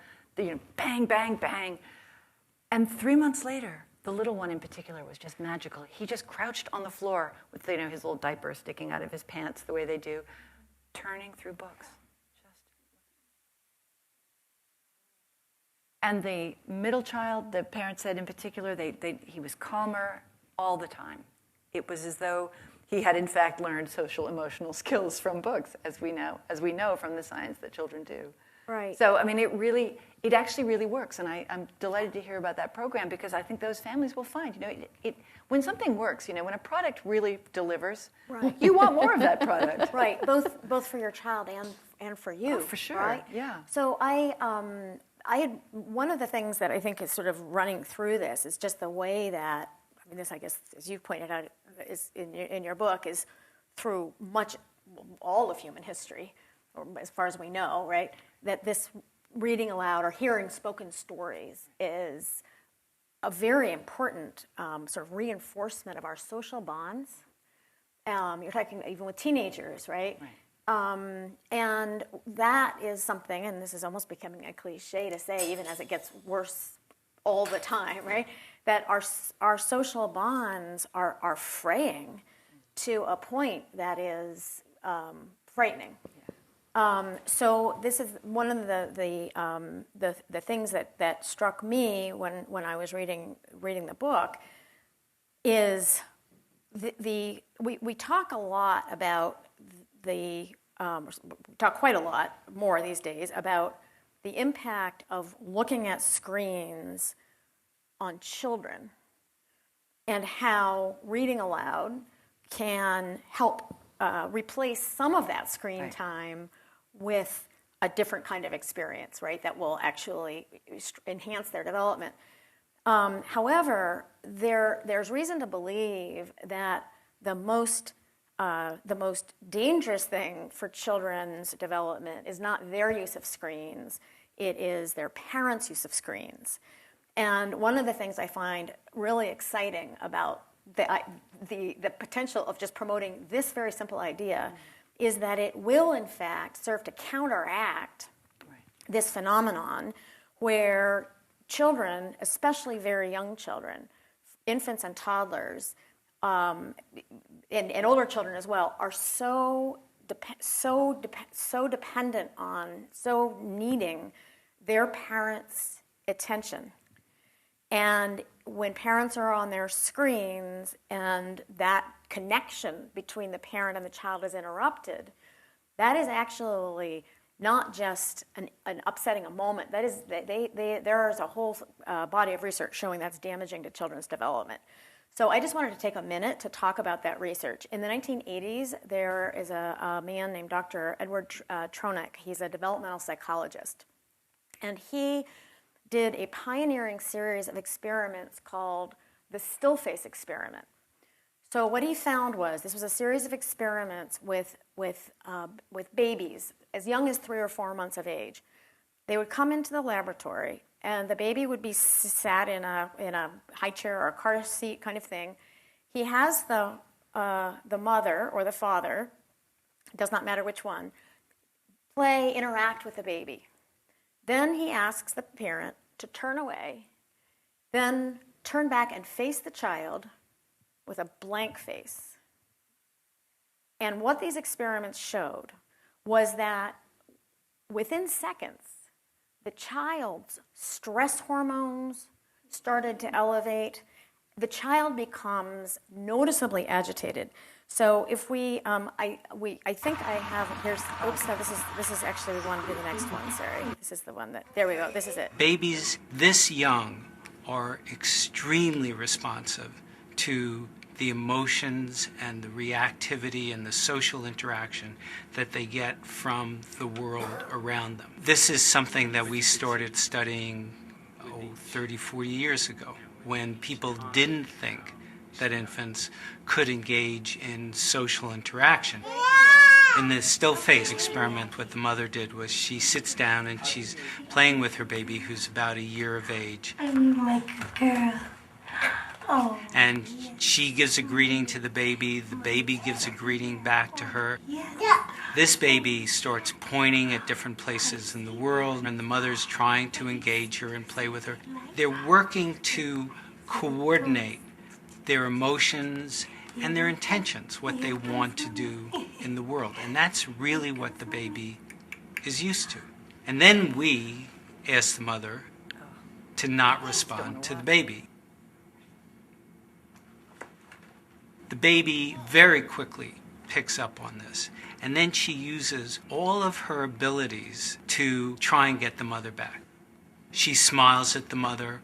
bang, bang, bang. And 3 months later, the little one in particular was just magical. He just crouched on the floor with his little diaper sticking out of his pants the way they do, turning through books. And the middle child, the parents said in particular, he was calmer all the time. It was as though he had in fact learned social emotional skills from books, as we know from the science that children do. Right. So it actually really works, and I'm delighted to hear about that program, because I think those families will find, when something works, when a product really delivers, right. You want more of that product. Right. Both for your child and for you. Oh, for sure. Right? Yeah. So I had one of the things that I think is sort of running through this is just the way that this, I guess, as you pointed out, is in your book, is through all of human history, or as far as we know, right? That this reading aloud or hearing spoken stories is a very important sort of reinforcement of our social bonds. You're talking even with teenagers, right? Right. And that is something, and this is almost becoming a cliche to say, even as it gets worse all the time, right? That our social bonds are fraying to a point that is frightening. So this is one of the things that struck me when I was reading the book is we talk a lot about we talk quite a lot more these days about the impact of looking at screens on children and how reading aloud can help replace some of that screen time with a different kind of experience, right, that will actually enhance their development. However, there's reason to believe that the most dangerous thing for children's development is not their use of screens, it is their parents' use of screens. And one of the things I find really exciting about the potential of just promoting this very simple idea is that it will, in fact, serve to counteract this phenomenon where children, especially very young children, infants and toddlers, and older children as well, are so dependent on, so needing their parents' attention. And when parents are on their screens and that connection between the parent and the child is interrupted, that is actually not just an upsetting a moment. That is, there is a whole body of research showing that's damaging to children's development. So I just wanted to take a minute to talk about that research. In the 1980s, there is a man named Dr. Edward Tronick. He's a developmental psychologist. And he did a pioneering series of experiments called the still face experiment. So what he found was this was a series of experiments with babies as young as 3 or 4 months of age. They would come into the laboratory, and the baby would be sat in a high chair or a car seat kind of thing. He has the mother or the father, it does not matter which one, interact with the baby. Then he asks the parent to turn away Then turn back and face the child with a blank face. And what these experiments showed was that within seconds, the child's stress hormones started to elevate. The child becomes noticeably agitated. So if we, I think I have, here's, oops, no, this is actually the one, do the next one, sorry. This is the one that, there we go, this is it. Babies this young are extremely responsive to the emotions and the reactivity and the social interaction that they get from the world around them. This is something that we started studying 30, 40 years ago, when people didn't think that infants could engage in social interaction. In the still face experiment, what the mother did was she sits down and she's playing with her baby who's about a year of age. I'm like a girl. Oh. And she gives a greeting to the baby gives a greeting back to her. Yeah. This baby starts pointing at different places in the world, and the mother's trying to engage her and play with her. They're working to coordinate their emotions and their intentions, what they want to do in the world. And that's really what the baby is used to. And then we ask the mother to not respond to the baby. The baby very quickly picks up on this. And then she uses all of her abilities to try and get the mother back. She smiles at the mother.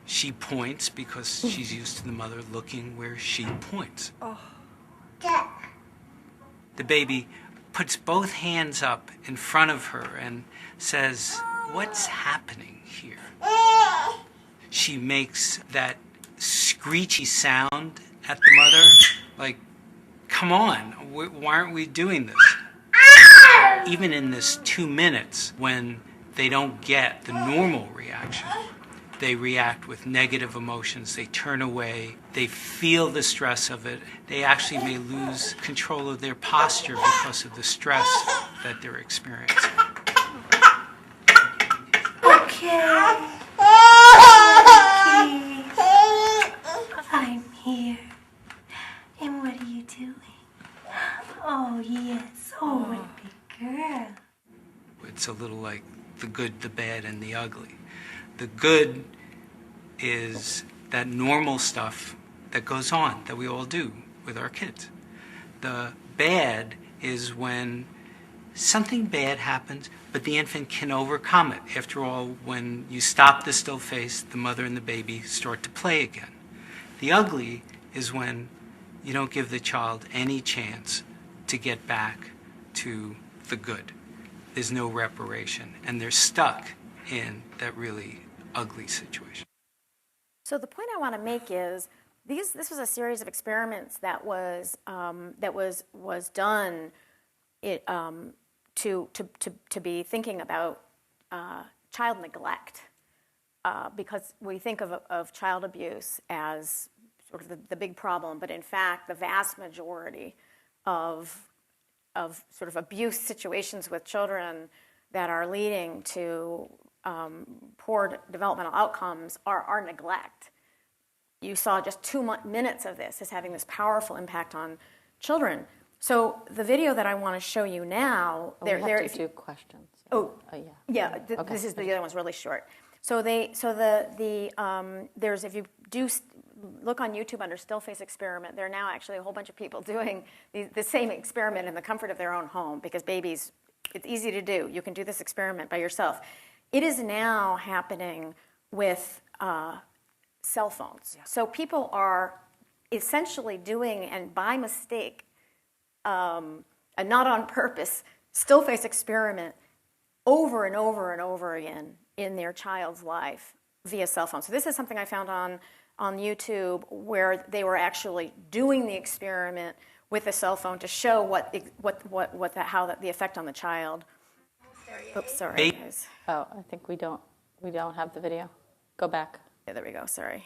She points because she's used to the mother looking where she points. The baby puts both hands up in front of her and says, "What's happening here?" She makes that screechy sound at the mother, like, "Come on, why aren't we doing this?" Even in this 2 minutes, when they don't get the normal reaction, they react with negative emotions, they turn away, they feel the stress of it. They actually may lose control of their posture because of the stress that they're experiencing. Okay. I'm here. And what are you doing? Oh, yes. Oh, what a big girl. It's a little like the good, the bad, and the ugly. The good is that normal stuff that goes on, that we all do with our kids. The bad is when something bad happens, but the infant can overcome it. After all, when you stop the still face, the mother and the baby start to play again. The ugly is when you don't give the child any chance to get back to the good. There's no reparation, and they're stuck in that really ugly situation. So the point I want to make is this was a series of experiments that was done to be thinking about child neglect, because we think of child abuse as sort of the big problem, but in fact the vast majority of sort of abuse situations with children that are leading to poor developmental outcomes are neglect. You saw just 2 minutes of this as having this powerful impact on children. So the video that I want to show you now, we have to do questions. Yeah. This is the other one's really short. So there's, if you do look on YouTube under still face experiment, there are now actually a whole bunch of people doing the same experiment in the comfort of their own home, because babies, it's easy to do. You can do this experiment by yourself. It is now happening with cell phones. Yeah. So people are essentially doing, and by mistake, and not on purpose, still face experiment over and over and over again in their child's life via cell phone. So this is something I found on YouTube, where they were actually doing the experiment with a cell phone to show how the effect on the child. Oops, sorry, guys. Oh, I think we don't have the video. Go back. Yeah, there we go. Sorry.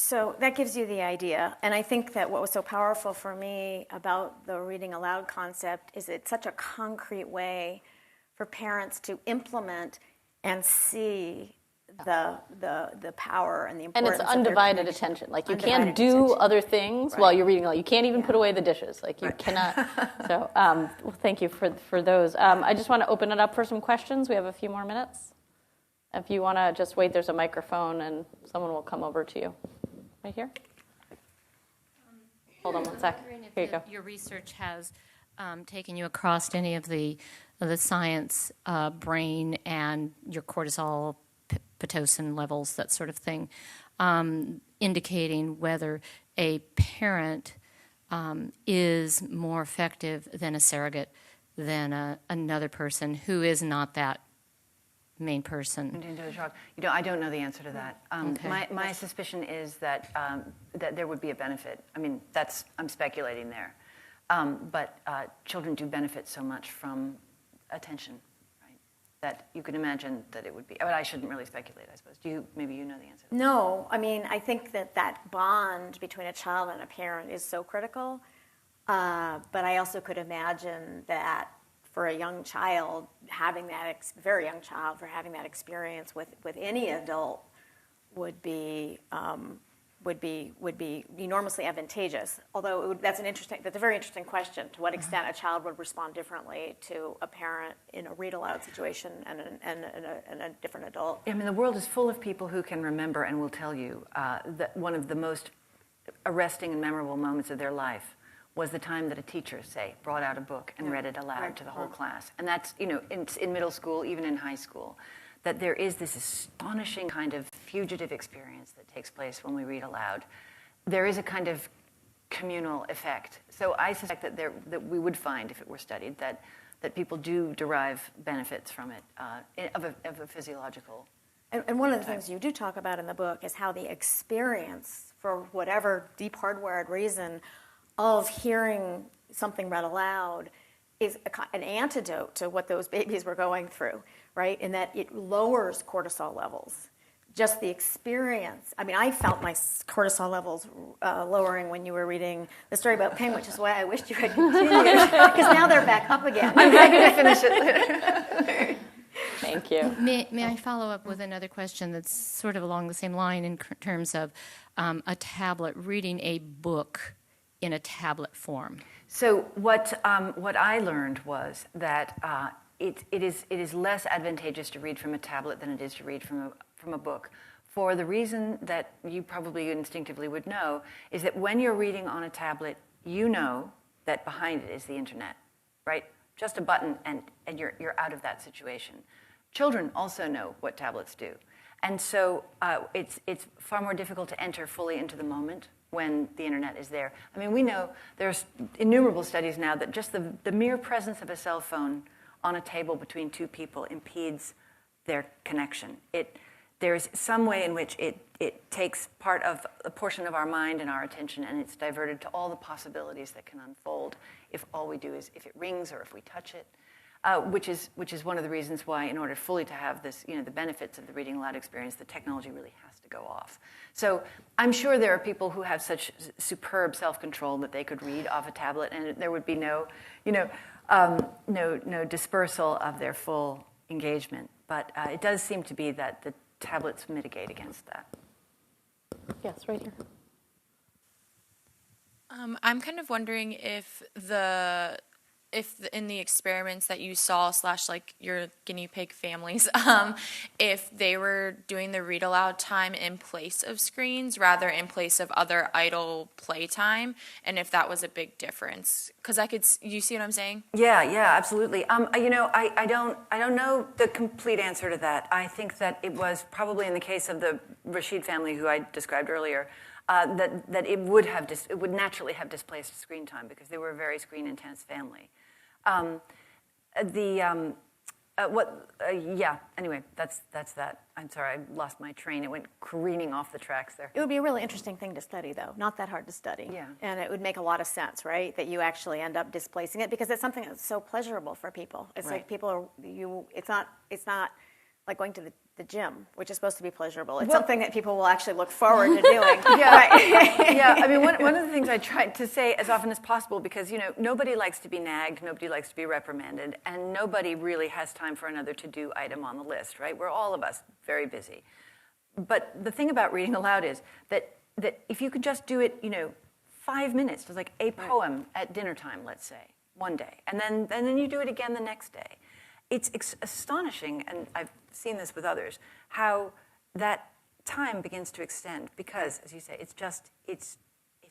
So that gives you the idea. And I think that what was so powerful for me about the reading aloud concept is it's such a concrete way for parents to implement and see the power and the And importance it's of their undivided connection. attention. Like you Undivided can't do attention. other things while you're reading aloud. You can't even put away the dishes. Like you cannot. So, well, thank you for those. I just want to open it up for some questions. We have a few more minutes. If you want to just wait, there's a microphone and someone will come over to you. Right here. Hold on one sec. Here you go. Your research has taken you across any of the science, brain, and your cortisol, pitocin levels, that sort of thing, indicating whether a parent is more effective than a surrogate than another person who is not that main person. I don't know the answer to that. Okay. My suspicion is that that there would be a benefit. I mean, I'm speculating there, but children do benefit so much from attention, right? That you can imagine that it would be. But I shouldn't really speculate, I suppose. Maybe you know the answer? No, I mean, I think that bond between a child and a parent is so critical. But I also could imagine that for a young child, having that very young child, for having that experience with any adult would be enormously advantageous. Although that's a very interesting question. To what extent a child would respond differently to a parent in a read aloud situation and a different adult? I mean, the world is full of people who can remember and will tell you that one of the most arresting and memorable moments of their life was the time that a teacher, say, brought out a book and read it aloud to the whole class. And that's, in middle school, even in high school, that there is this astonishing kind of fugitive experience that takes place when we read aloud. There is a kind of communal effect. So I suspect that we would find, if it were studied, that people do derive benefits from it of a physiological. And one of the things you do talk about in the book is how the experience, for whatever deep hardwired reason, of hearing something read aloud is an antidote to what those babies were going through, right? In that it lowers cortisol levels. Just the experience. I mean, I felt my cortisol levels lowering when you were reading the story about Ping, which is why I wished you had continued, because now they're back up again. I'm happy to finish it later. Thank you. May I follow up with another question that's sort of along the same line in terms of a tablet, reading a book in a tablet form? So what I learned was that it is less advantageous to read from a tablet than it is to read from a book, for the reason that you probably instinctively would know, is that when you're reading on a tablet, you know that behind it is the internet, right? Just a button and you're out of that situation. Children also know what tablets do. And so it's far more difficult to enter fully into the moment when the internet is there. I mean, we know there's innumerable studies now that just the mere presence of a cell phone on a table between two people impedes their connection. There's some way in which it takes part of a portion of our mind and our attention, and it's diverted to all the possibilities that can unfold if all we do is, if it rings or if we touch it. Which is one of the reasons why, in order fully to have this, the benefits of the reading aloud experience, the technology really has to go off. So I'm sure there are people who have such superb self-control that they could read off a tablet, and there would be no dispersal of their full engagement. But it does seem to be that the tablets mitigate against that. Yes, right here. I'm kind of wondering if in the experiments that you saw / like your guinea pig families, if they were doing the read aloud time in place of screens rather in place of other idle playtime, and if that was a big difference, because you see what I'm saying? Yeah, absolutely. I don't know the complete answer to that. I think that it was probably in the case of the Rashid family, who I described earlier, that it would naturally have displaced screen time because they were a very screen intense family. Anyway, that's that. I'm sorry, I lost my train. It went careening off the tracks there. It would be a really interesting thing to study, though. Not that hard to study. Yeah. And it would make a lot of sense, right? That you actually end up displacing it because it's something that's so pleasurable for people. It's like people are, it's not like going to the the gym, which is supposed to be pleasurable. It's Well- something that people will actually look forward to doing. Yeah, I mean, one of the things I try to say as often as possible, because, nobody likes to be nagged, nobody likes to be reprimanded, and nobody really has time for another to-do item on the list, right? We're all of us very busy. But the thing about reading aloud is that if you could just do it, 5 minutes, just like a poem at dinner time, let's say, one day, and then you do it again the next day. It's astonishing, and I've seen this with others, how that time begins to extend because, as you say, it's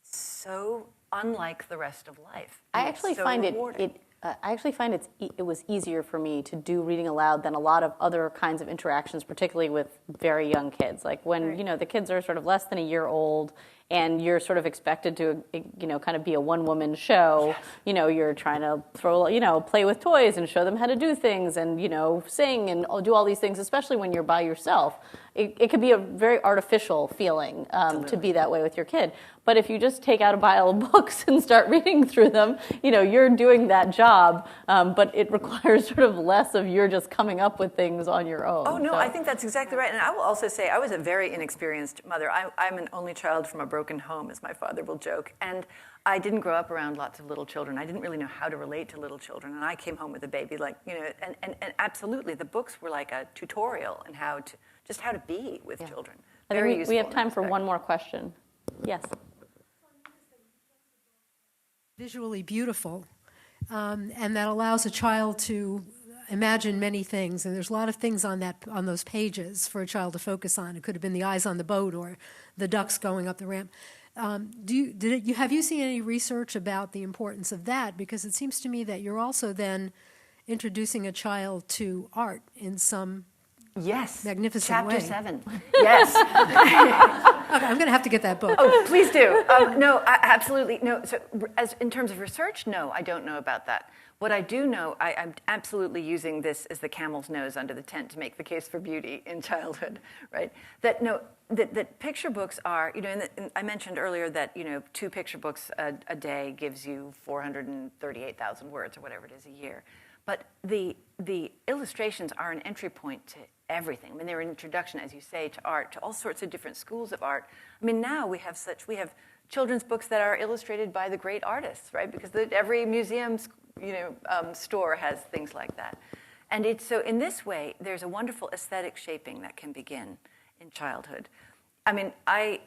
so unlike the rest of life. I actually find it was easier for me to do reading aloud than a lot of other kinds of interactions, particularly with very young kids. Like when, the kids are sort of less than a year old and you're sort of expected to, kind of be a one-woman show. Yes. You're trying to play with toys and show them how to do things and, sing and do all these things, especially when you're by yourself. It could be a very artificial feeling to be that way with your kid. But if you just take out a pile of books and start reading through them, you're doing that job, but it requires sort of less of you're just coming up with things on your own. Oh, no, I think that's exactly right. And I will also say I was a very inexperienced mother. I'm an only child from a broken home, as my father will joke. And I didn't grow up around lots of little children. I didn't really know how to relate to little children. And I came home with a baby, and absolutely, the books were like a tutorial in how to be with children. Very useful. We have time for one more question. Yes. Visually beautiful, and that allows a child to imagine many things. And there's a lot of things on those pages for a child to focus on. It could have been the eyes on the boat or the ducks going up the ramp. Have you seen any research about the importance of that? Because it seems to me that you're also then introducing a child to art in some magnificent way. Chapter 7. Yes. Okay, I'm going to have to get that book. Oh, please do. No, absolutely. No. So, in terms of research, no, I don't know about that. What I do know, I'm absolutely using this as the camel's nose under the tent to make the case for beauty in childhood, right? That picture books are, I mentioned earlier that, 2 picture books a day gives you 438,000 words or whatever it is a year. But the illustrations are an entry point to everything. I mean, they're an introduction, as you say, to art, to all sorts of different schools of art. I mean, now we have children's books that are illustrated by the great artists, right? Because every museum, store has things like that. And so in this way, there's a wonderful aesthetic shaping that can begin in childhood. I mean, I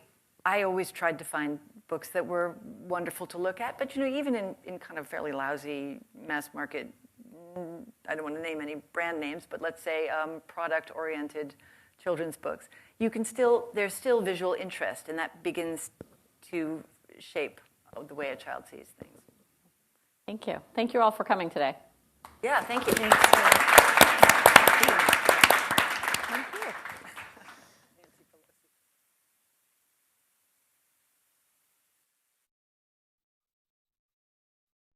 always tried to find books that were wonderful to look at, but, even in kind of fairly lousy mass market, I don't want to name any brand names, but let's say product-oriented children's books, there's still visual interest, and that begins to shape the way a child sees things. Thank you. Thank you all for coming today. Yeah, thank you.